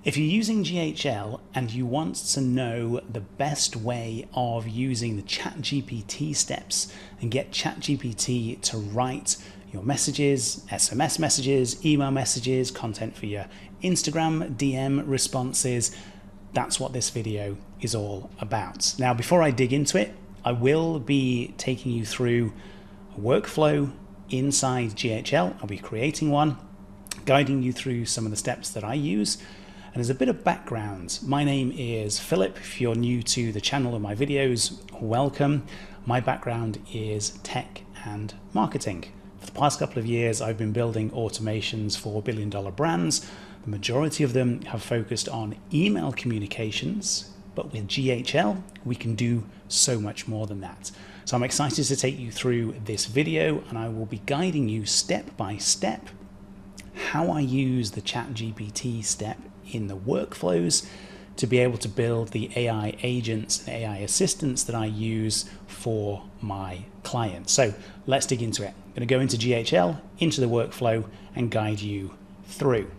If you're using GHL and you want to know the best way of using the ChatGPT steps and get ChatGPT to write your messages, SMS messages, email messages, content for your Instagram DM responses, that's what this video is all about. Now, before I dig into it, I will be taking you through a workflow inside GHL. I'll be creating one, guiding you through some of the steps that I use. And as a bit of background, my name is Philip. If you're new to the channel or my videos, welcome. My background is tech and marketing. For the past couple of years, I've been building automations for billion-dollar brands. The majority of them have focused on email communications, but with GHL, we can do so much more than that. So I'm excited to take you through this video, and I will be guiding you step by step how I use the ChatGPT step in the workflows to be able to build the AI agents and AI assistants that I use for my clients. So let's dig into it. I'm going to go into GHL, into the workflow, and guide you through.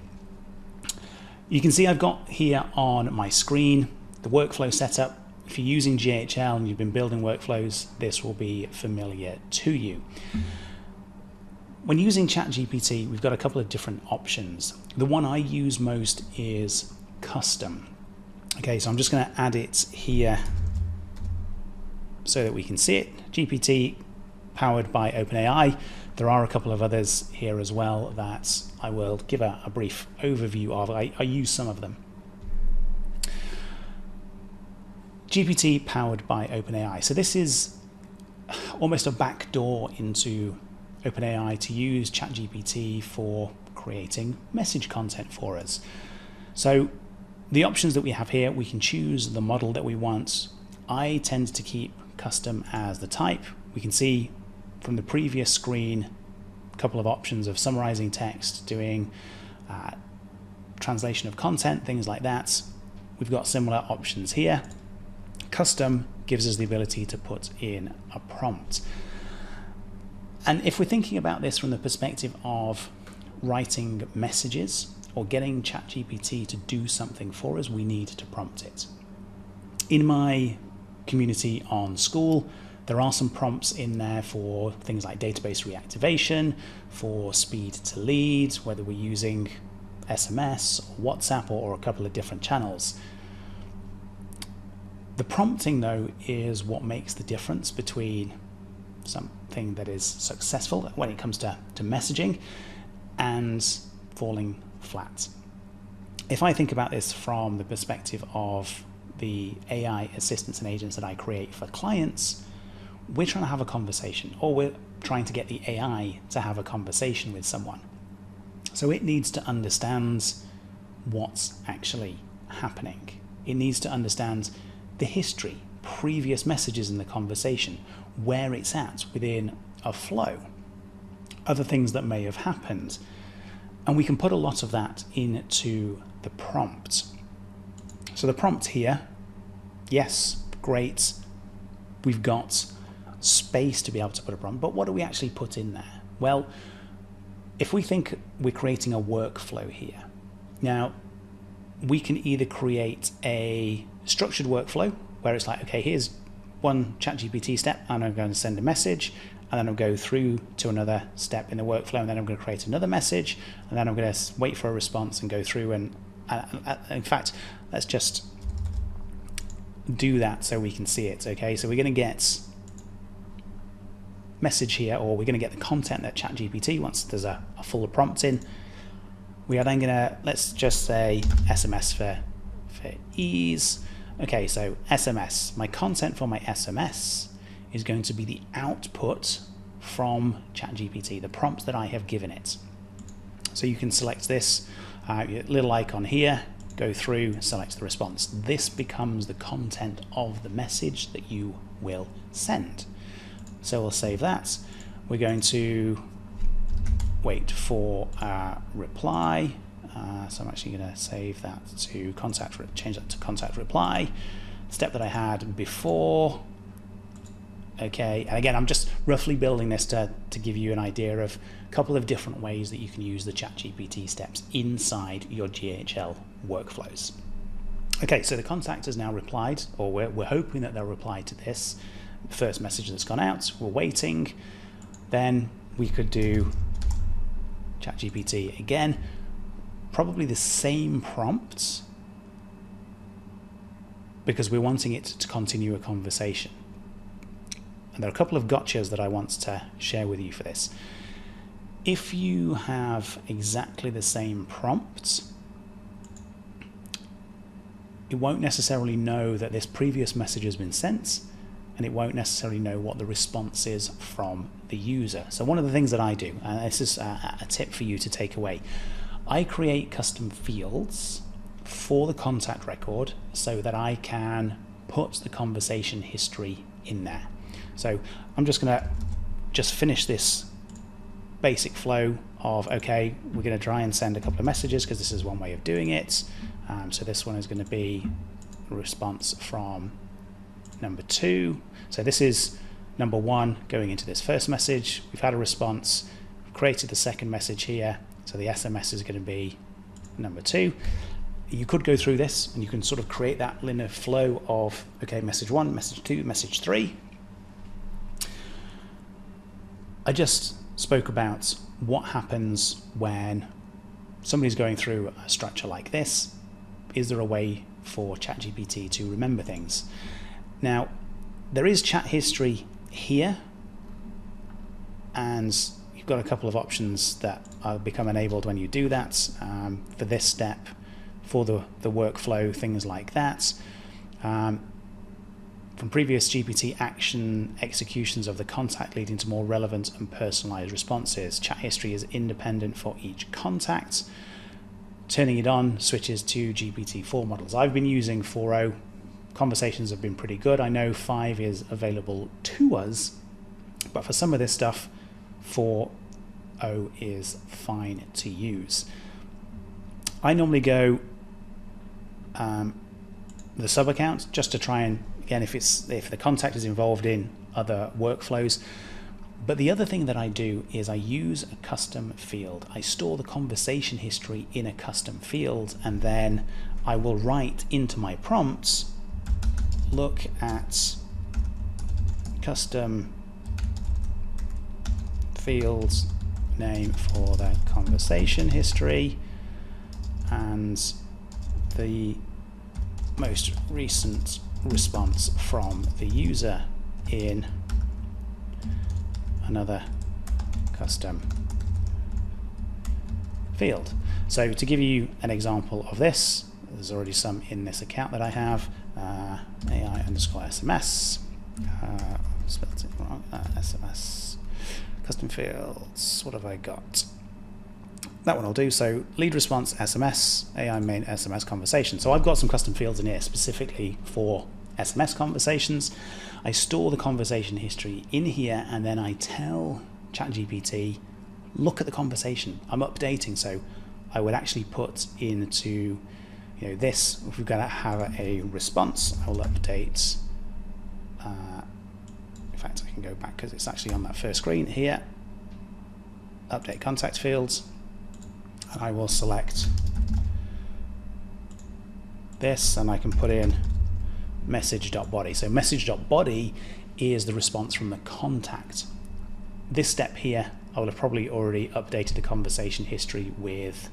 You can see I've got here on my screen the workflow setup. If you're using GHL and you've been building workflows, this will be familiar to you. When using ChatGPT, we've got a couple of different options. The one I use most is custom. Okay, so I'm just going to add it here so that we can see it. GPT powered by OpenAI. There are a couple of others here as well that I will give a brief overview of. I use some of them. GPT powered by OpenAI. So this is almost a backdoor into OpenAI to use ChatGPT for creating message content for us. So the options that we have here, we can choose the model that we want. I tend to keep custom as the type. We can see from the previous screen a couple of options of summarizing text, doing translation of content, things like that. We've got similar options here. Custom gives us the ability to put in a prompt. And if we're thinking about this from the perspective of writing messages or getting ChatGPT to do something for us, we need to prompt it. In my community on School, there are some prompts in there for things like database reactivation, for speed to lead, whether we're using SMS or WhatsApp or a couple of different channels. The prompting, though, is what makes the difference between something that is successful when it comes to messaging and falling flat. If I think about this from the perspective of the AI assistants and agents that I create for clients, we're trying to have a conversation, or we're trying to get the AI to have a conversation with someone. So it needs to understand what's actually happening. It needs to understand the history, previous messages in the conversation, where it's at within a flow, other things that may have happened. And we can put a lot of that into the prompt. So the prompt here, yes, great. We've got space to be able to put a prompt, but what do we actually put in there? Well, if we think we're creating a workflow here, now we can either create a structured workflow where it's like, okay, here's one ChatGPT step, and I'm going to send a message, and then I'll go through to another step in the workflow, and then I'm going to create another message, and then I'm going to wait for a response and go through. And in fact, let's just do that so we can see it. Okay, so we're going to get message here, or we're going to get the content that ChatGPT wants. There's a full prompt in. We are then going to, let's just say SMS for ease. Okay, so SMS, my content for my SMS is going to be the output from ChatGPT, the prompt that I have given it. So you can select this little icon here, go through, select the response. This becomes the content of the message that you will send. So we'll save that. We're going to wait for a reply. So I'm actually going to save that to change that to contact reply. The step that I had before. Okay, and again, I'm just roughly building this to give you an idea of a couple of different ways that you can use the ChatGPT steps inside your GHL workflows. Okay, so the contact has now replied, or we're hoping that they'll reply to this first message that's gone out. We're waiting. Then we could do ChatGPT again, probably the same prompts, because we're wanting it to continue a conversation. And there are a couple of gotchas that I want to share with you for this. If you have exactly the same prompts, it won't necessarily know that this previous message has been sent, and it won't necessarily know what the response is from the user. So one of the things that I do, and this is a tip for you to take away, I create custom fields for the contact record so that I can put the conversation history in there. So I'm just going to finish this basic flow of, okay, we're going to try and send a couple of messages because this is one way of doing it. So this one is going to be a response from number 2. So this is number 1 going into this first message. We've had a response, we've created the second message here. So the SMS is going to be number 2. You could go through this and you can sort of create that linear flow of, okay, message 1, message 2, message 3. I just spoke about what happens when somebody's going through a structure like this. Is there a way for ChatGPT to remember things? Now, there is chat history here, and you've got a couple of options that become enabled when you do that. For this step, for the workflow, things like that. From previous GPT action executions of the contact leading to more relevant and personalized responses. Chat history is independent for each contact. Turning it on switches to GPT-4 models. I've been using 4.0. Conversations have been pretty good. I know 5 is available to us, but for some of this stuff, 4.0 is fine to use. I normally go the sub account just to try and, again, if the contact is involved in other workflows. But the other thing that I do is I use a custom field. I store the conversation history in a custom field, and then I will write into my prompts, look at custom fields name for the conversation history and the most recent response from the user in another custom field. So to give you an example of this, there's already some in this account that I have. AI_SMS, spelled it wrong, SMS, custom fields, what have I got? That one will do. So lead response SMS, AI main SMS conversation. So I've got some custom fields in here specifically for SMS conversations. I store the conversation history in here, and then I tell ChatGPT, look at the conversation. I'm updating, so I would actually put into, you know, this, if we've got to have a response, I will update. In fact, I can go back because it's actually on that first screen here. Update contact fields. And I will select this, and I can put in message.body. So message.body is the response from the contact. This step here, I will have probably already updated the conversation history with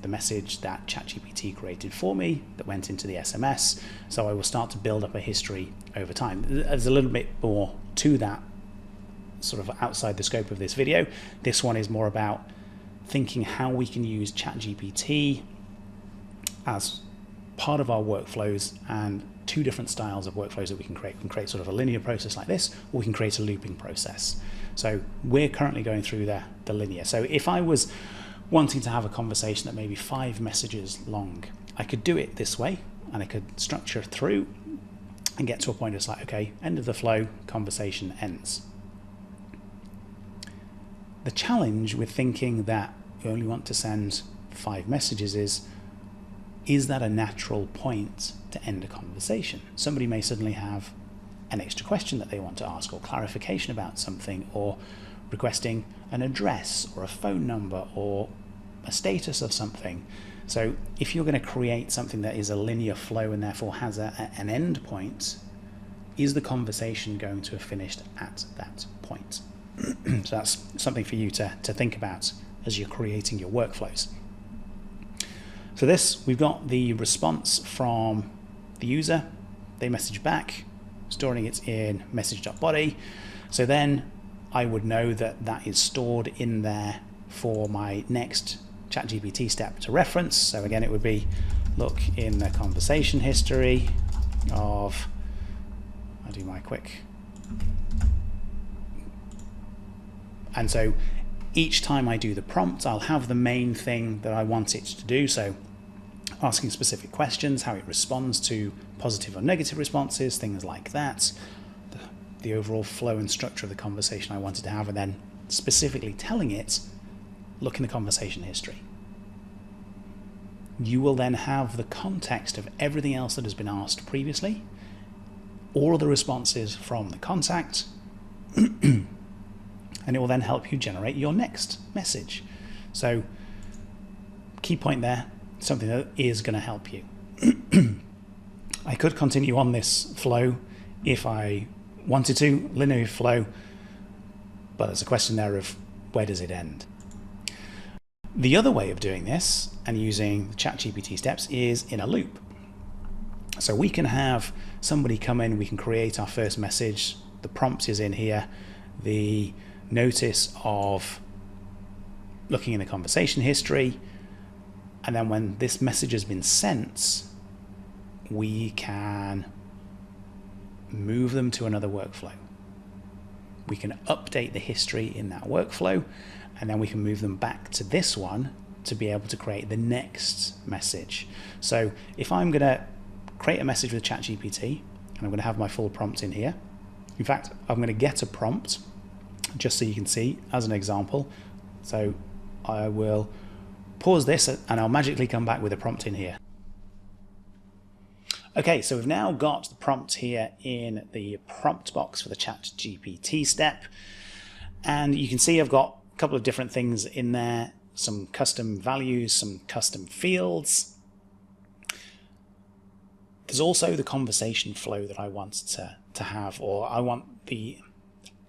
the message that ChatGPT created for me that went into the SMS. So I will start to build up a history over time. There's a little bit more to that, sort of outside the scope of this video. This one is more about thinking how we can use ChatGPT as part of our workflows, and 2 different styles of workflows that we can create. We can create sort of a linear process like this, or we can create a looping process. So we're currently going through the linear. So if I was wanting to have a conversation that may be 5 messages long, I could do it this way, and I could structure through and get to a point it's like, okay, end of the flow, conversation ends. The challenge with thinking that you only want to send 5 messages is that a natural point to end a conversation? Somebody may suddenly have an extra question that they want to ask, or clarification about something, or requesting an address or a phone number or a status of something. So if you're going to create something that is a linear flow and therefore has an end point, is the conversation going to have finished at that point? So that's something for you to think about as you're creating your workflows. So this, we've got the response from the user. They message back, storing it in message.body. So then I would know that that is stored in there for my next ChatGPT step to reference. So again, it would be look in the conversation history of, I'll do my quick. And so each time I do the prompt, I'll have the main thing that I want it to do. So asking specific questions, how it responds to positive or negative responses, things like that, the overall flow and structure of the conversation I wanted to have, and then specifically telling it, look in the conversation history. You will then have the context of everything else that has been asked previously, all of the responses from the contact, and it will then help you generate your next message. So key point there, something that is going to help you. I could continue on this flow if I wanted to, linear flow, but there's a question there of where does it end? The other way of doing this and using the ChatGPT steps is in a loop. So we can have somebody come in, we can create our first message, the prompt is in here, the notice of looking in the conversation history, and then when this message has been sent, we can move them to another workflow. We can update the history in that workflow, and then we can move them back to this one to be able to create the next message. So if I'm going to create a message with ChatGPT, and I'm going to have my full prompt in here. In fact, I'm going to get a prompt just so you can see as an example. So I will pause this and I'll magically come back with a prompt in here. Okay, so we've now got the prompt here in the prompt box for the ChatGPT step. And you can see I've got a couple of different things in there, some custom values, some custom fields. There's also the conversation flow that I want to have, or I want the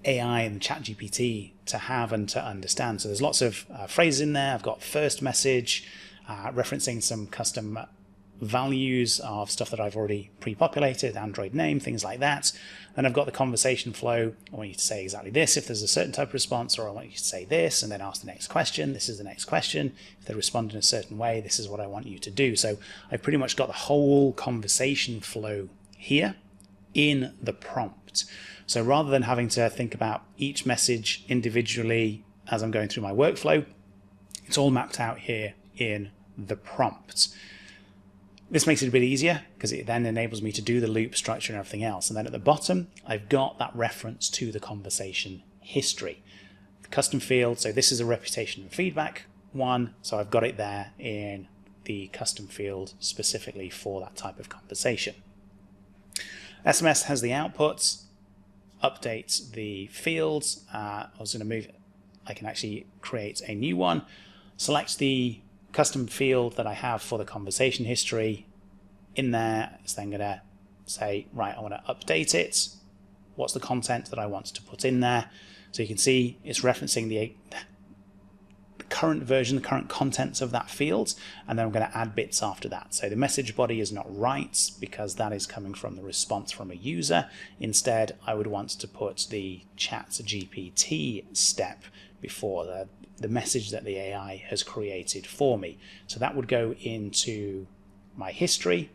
AI and ChatGPT to have and to understand. So there's lots of phrases in there. I've got first message, referencing some custom values of stuff that I've already pre-populated, Android name, things like that. And I've got the conversation flow. I want you to say exactly this if there's a certain type of response, or I want you to say this and then ask the next question. This is the next question. If they respond in a certain way, this is what I want you to do. So I've pretty much got the whole conversation flow here in the prompt. So rather than having to think about each message individually as I'm going through my workflow, it's all mapped out here in the prompt. This makes it a bit easier because it then enables me to do the loop structure and everything else. And then at the bottom, I've got that reference to the conversation history. The custom field, so this is a reputation and feedback one, so I've got it there in the custom field specifically for that type of conversation. SMS has the outputs, updates the fields. I was going to move, I can actually create a new one, select the custom field that I have for the conversation history in there. It's then going to say, right, I want to update it. What's the content that I want to put in there? So you can see it's referencing the current version, the current contents of that field, and then I'm going to add bits after that. So the message body is not right because that is coming from the response from a user. Instead, I would want to put the ChatGPT step before the message that the AI has created for me. So that would go into my history.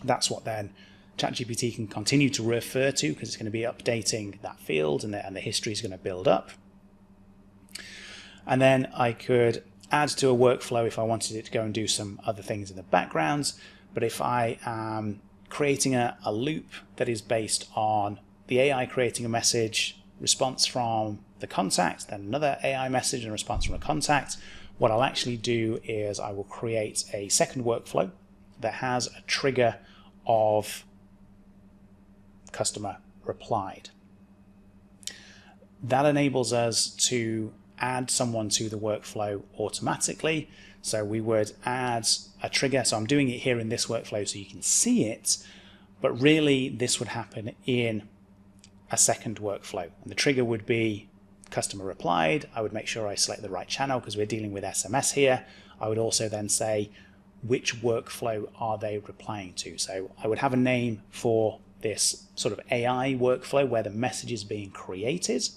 That's what then ChatGPT can continue to refer to because it's going to be updating that field, and the history is going to build up. And then I could add to a workflow if I wanted it to go and do some other things in the background. But if I am creating a loop that is based on the AI creating a message, response from the contact, then another AI message and response from a contact, what I'll actually do is I will create a second workflow that has a trigger of customer replied. That enables us to add someone to the workflow automatically. So we would add a trigger. So I'm doing it here in this workflow so you can see it, but really this would happen in a second workflow. And the trigger would be customer replied. I would make sure I select the right channel because we're dealing with SMS here. I would also then say which workflow are they replying to. So I would have a name for this sort of AI workflow where the message is being created.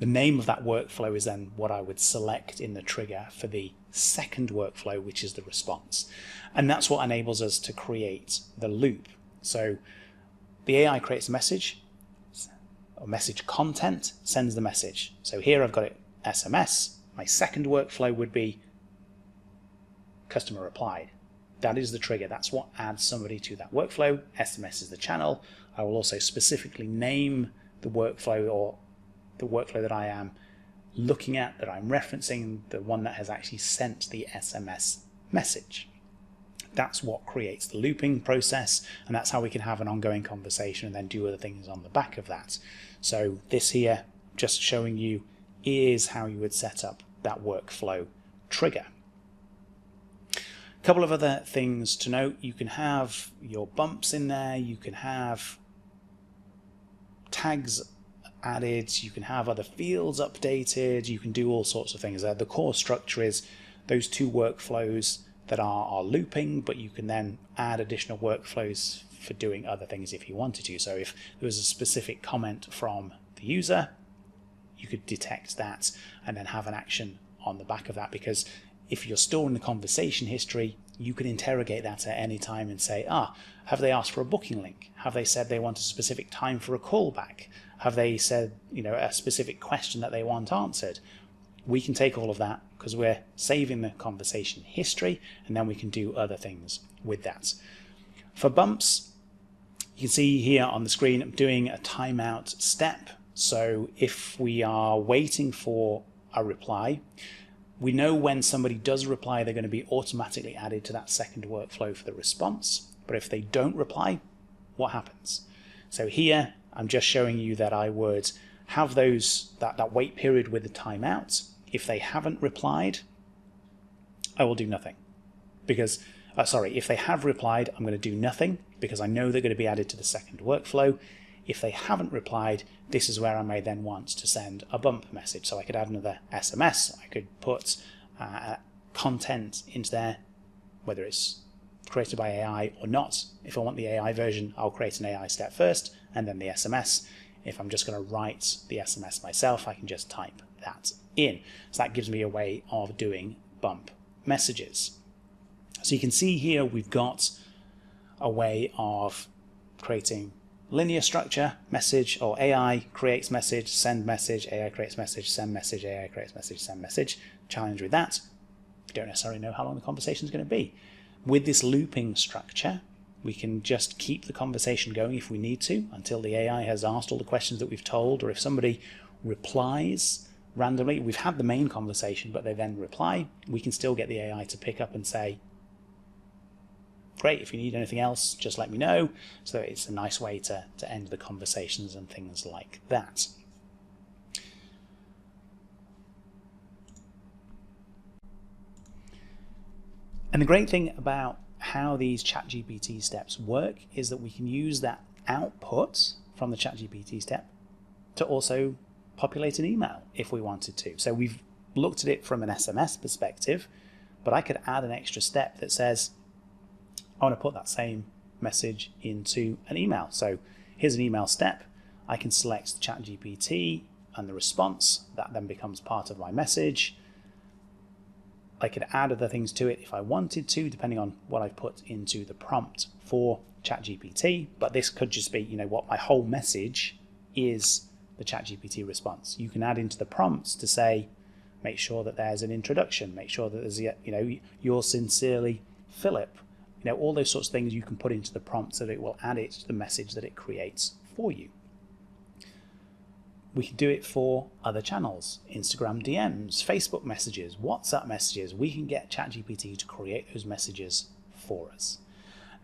The name of that workflow is then what I would select in the trigger for the second workflow, which is the response. And that's what enables us to create the loop. So the AI creates a message, or message content, sends the message. So here I've got it SMS. My second workflow would be customer replied. That is the trigger. That's what adds somebody to that workflow. SMS is the channel. I will also specifically name the workflow, or the workflow that I am looking at, that I'm referencing, the one that has actually sent the SMS message. That's what creates the looping process, and that's how we can have an ongoing conversation and then do other things on the back of that. So this here, just showing you, is how you would set up that workflow trigger. A couple of other things to note. You can have your bumps in there, you can have tags added, you can have other fields updated, you can do all sorts of things there. The core structure is those two workflows that are looping, but you can then add additional workflows for doing other things if you wanted to. So if there was a specific comment from the user, you could detect that and then have an action on the back of that, because if you're storing the conversation history, you can interrogate that at any time and say, have they asked for a booking link? Have they said they want a specific time for a callback? Have they said, a specific question that they want answered? We can take all of that because we're saving the conversation history, and then we can do other things with that. For bumps, you can see here on the screen, I'm doing a timeout step. So if we are waiting for a reply, we know when somebody does reply, they're going to be automatically added to that second workflow for the response. But if they don't reply, what happens? So here, I'm just showing you that I would have that wait period with the timeout. If they haven't replied, I will do nothing. Because, if they have replied, I'm going to do nothing because I know they're going to be added to the second workflow. If they haven't replied, this is where I may then want to send a bump message. So I could add another SMS. I could put content into there, whether it's created by AI or not. If I want the AI version, I'll create an AI step first and then the SMS. If I'm just going to write the SMS myself, I can just type that in. So that gives me a way of doing bump messages. So you can see here we've got a way of creating linear structure, message, or AI creates message, send message, AI creates message, send message, AI creates message, send message. Challenge with that, we don't necessarily know how long the conversation is going to be. With this looping structure, we can just keep the conversation going if we need to until the AI has asked all the questions that we've told, or if somebody replies randomly, we've had the main conversation, but they then reply, we can still get the AI to pick up and say, great, if you need anything else, just let me know. So it's a nice way to end the conversations and things like that. And the great thing about how these ChatGPT steps work is that we can use that output from the ChatGPT step to also populate an email if we wanted to. So we've looked at it from an SMS perspective, but I could add an extra step that says, I want to put that same message into an email. So here's an email step. I can select ChatGPT and the response. That then becomes part of my message. I could add other things to it if I wanted to, depending on what I've put into the prompt for ChatGPT. But this could just be, what my whole message is the ChatGPT response. You can add into the prompts to say, make sure that there's an introduction, make sure that there's, yours sincerely, Philip. All those sorts of things you can put into the prompt so that it will add it to the message that it creates for you. We can do it for other channels, Instagram DMs, Facebook messages, WhatsApp messages. We can get ChatGPT to create those messages for us.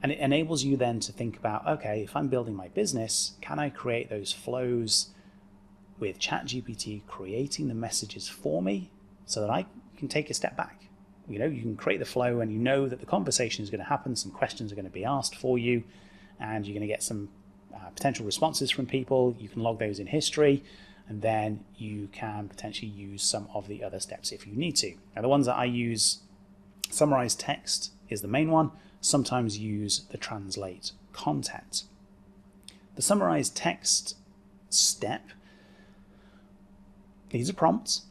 And it enables you then to think about, okay, if I'm building my business, can I create those flows with ChatGPT creating the messages for me so that I can take a step back? You know, you can create the flow and you know that the conversation is going to happen, some questions are going to be asked for you, and you're going to get some potential responses from people. You can log those in history, and then you can potentially use some of the other steps if you need to. Now, the ones that I use, summarize text is the main one. Sometimes use the translate content. The summarize text step, these are prompts,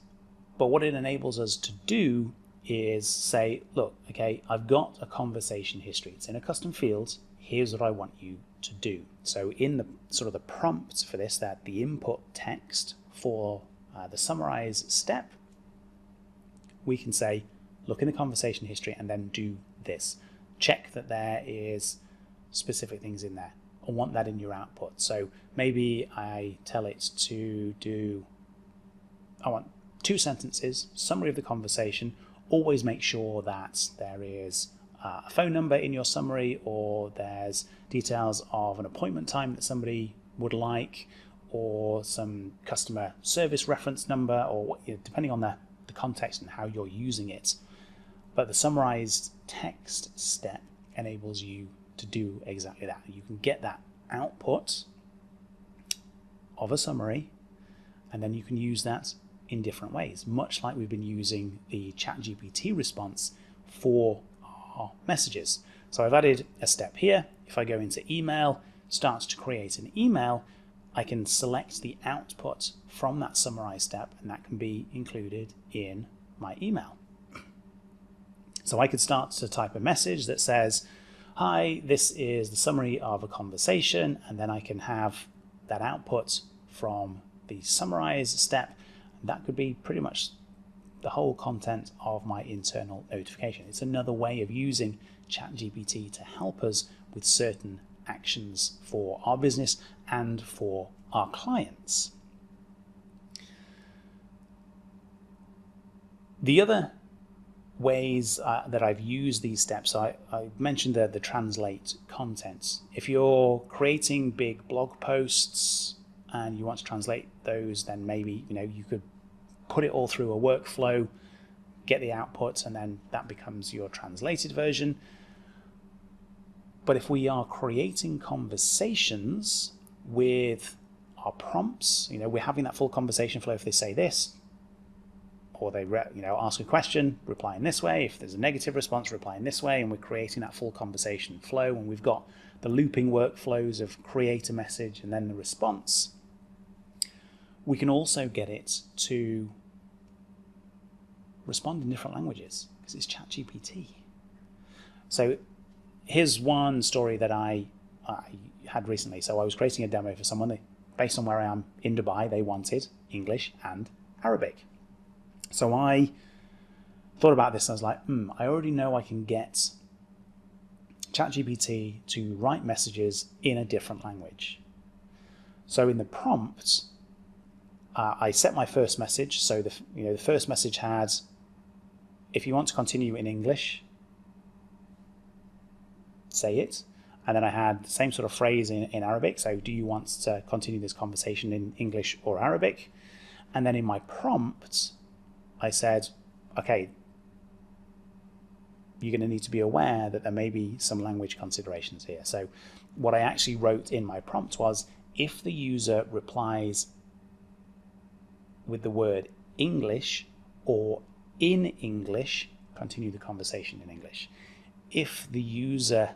but what it enables us to do is say, look, okay, I've got a conversation history. It's in a custom field. Here's what I want you to do. So in the sort of the prompt for this, that the input text for the summarize step, we can say, look in the conversation history and then do this. Check that there is specific things in there. I want that in your output. So maybe I tell it to do, I want 2 sentences, summary of the conversation. Always make sure that there is a phone number in your summary, or there's details of an appointment time that somebody would like, or some customer service reference number, or what, you know, depending on the context and how you're using it. But the summarized text step enables you to do exactly that. You can get that output of a summary, and then you can use that in different ways, much like we've been using the ChatGPT response for our messages. So I've added a step here. If I go into email, starts to create an email, I can select the output from that summarize step, and that can be included in my email. So I could start to type a message that says, hi, this is the summary of a conversation, and then I can have that output from the summarize step. That could be pretty much the whole content of my internal notification. It's another way of using ChatGPT to help us with certain actions for our business and for our clients. The other ways that I've used these steps, I mentioned the translate content. If you're creating big blog posts and you want to translate those, then maybe you could put it all through a workflow, get the output, and then that becomes your translated version. But if we are creating conversations with our prompts, we're having that full conversation flow. If they say this, or they ask a question, reply in this way. If there's a negative response, reply in this way, and we're creating that full conversation flow, and we've got the looping workflows of create a message and then the response. We can also get it to respond in different languages because it's ChatGPT. So here's one story that I had recently. So I was creating a demo for someone. Based on where I am in Dubai, they wanted English and Arabic. So I thought about this and I was like, I already know I can get ChatGPT to write messages in a different language. So in the prompt, I set my first message. So the first message had, if you want to continue in English, say it. And then I had the same sort of phrase in Arabic. So do you want to continue this conversation in English or Arabic? And then in my prompt, I said, okay, you're going to need to be aware that there may be some language considerations here. So what I actually wrote in my prompt was, if the user replies with the word English or in English, continue the conversation in English. If the user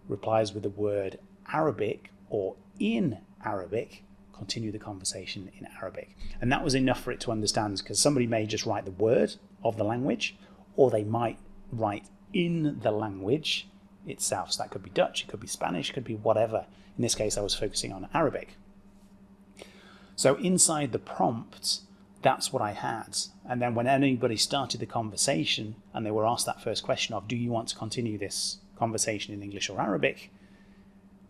replies with the word Arabic or in Arabic, continue the conversation in Arabic. And that was enough for it to understand, because somebody may just write the word of the language, or they might write in the language itself. So that could be Dutch, it could be Spanish, it could be whatever. In this case, I was focusing on Arabic. So inside the prompt, that's what I had. And then when anybody started the conversation and they were asked that first question of, do you want to continue this conversation in English or Arabic?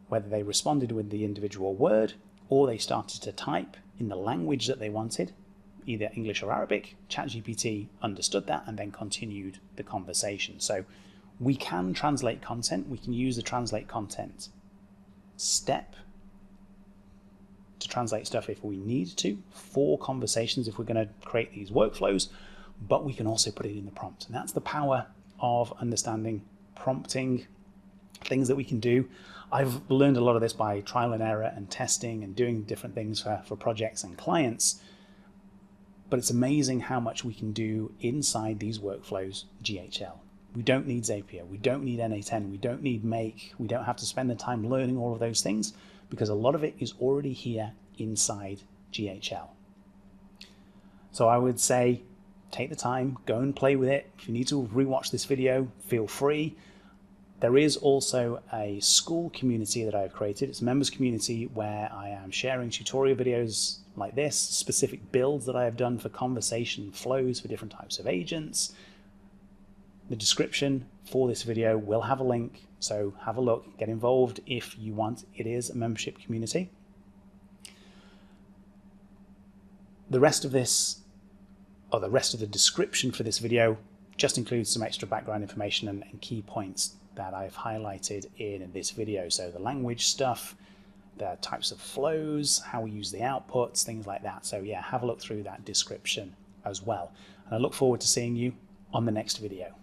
Whether they responded with the individual word or they started to type in the language that they wanted, either English or Arabic, ChatGPT understood that and then continued the conversation. So We can translate content. We can use the translate content step to translate stuff if we need to for conversations, if we're going to create these workflows, but we can also put it in the prompt. And that's the power of understanding prompting, things that we can do. I've learned a lot of this by trial and error and testing and doing different things for projects and clients. But it's amazing how much we can do inside these workflows GHL. We don't need Zapier, we don't need NA10, we don't need Make, we don't have to spend the time learning all of those things because a lot of it is already here inside GHL. So I would say take the time, go and play with it. If you need to rewatch this video, feel free. There is also a school community that I've created. It's a members community where I am sharing tutorial videos like this, specific builds that I have done for conversation flows for different types of agents. The description for this video will have a link, so have a look, get involved if you want. It is a membership community. The rest of this, or the rest of the description for this video, just includes some extra background information and key points that I've highlighted in this video. So the language stuff, the types of flows, how we use the outputs, things like that. So yeah, have a look through that description as well. And I look forward to seeing you on the next video.